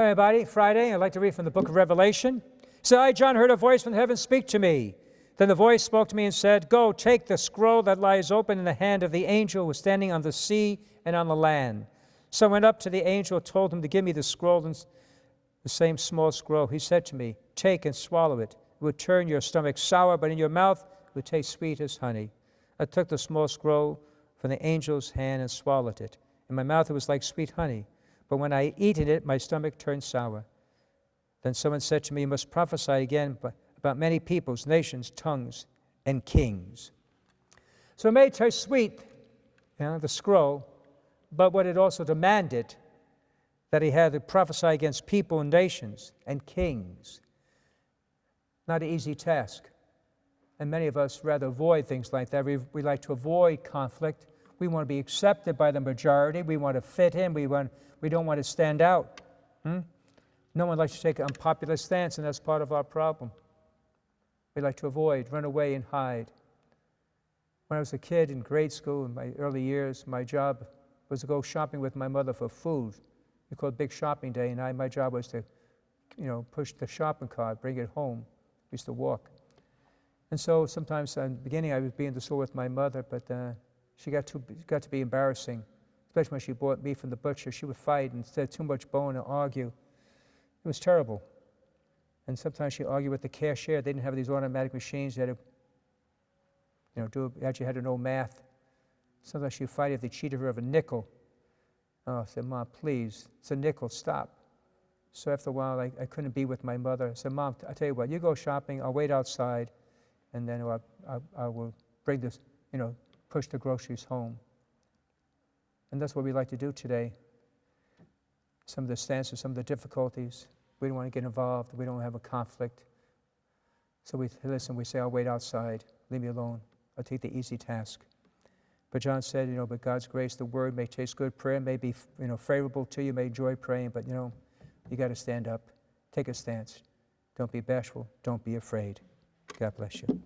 Hi, everybody. Friday, I'd like to read from the book of Revelation. So I, John, heard a voice from heaven speak to me. Then the voice spoke to me and said, "Go, take the scroll that lies open in the hand of the angel who was standing on the sea and on the land." So I went up to the angel, told him to give me the scroll, and the same small scroll. He said to me, "Take and swallow it. It would turn your stomach sour, but in your mouth it would taste sweet as honey." I took the small scroll from the angel's hand and swallowed it. In my mouth it was like sweet honey, but when I eaten it, my stomach turned sour. Then someone said to me, "You must prophesy again about many peoples, nations, tongues, and kings." So it may taste sweet, the scroll, but what it also demanded, that he had to prophesy against people and nations and kings. Not an easy task. And many of us rather avoid things like that. We like to avoid conflict. We want to be accepted by the majority. We want to fit in. We don't want to stand out. No one likes to take an unpopular stance, and that's part of our problem. We like to avoid, run away, and hide. When I was a kid in grade school, in my early years, my job was to go shopping with my mother for food. We called Big Shopping Day, and my job was to, push the shopping cart, bring it home. We used to walk. And so sometimes in the beginning I would be in the store with my mother, but she got to be embarrassing, especially when she bought meat from the butcher. She would fight and said too much bone and argue. It was terrible. And sometimes she argued with the cashier. They didn't have these automatic machines. You had to, actually had to know math. Sometimes she'd fight if they cheated her of a nickel. Oh, I said, "Mom, please, it's a nickel, stop." So after a while, I couldn't be with my mother. I said, "Mom, I tell you what, you go shopping, I'll wait outside, and then I will bring this, push the groceries home." And that's what we like to do today. Some of the stances, some of the difficulties, we don't want to get involved, we don't want to have a conflict. So we say, "I'll wait outside, leave me alone, I'll take the easy task." But John said, by God's grace, the word may taste good, prayer may be, favorable to you, may enjoy praying, but, you got to stand up, take a stance. Don't be bashful, don't be afraid. God bless you.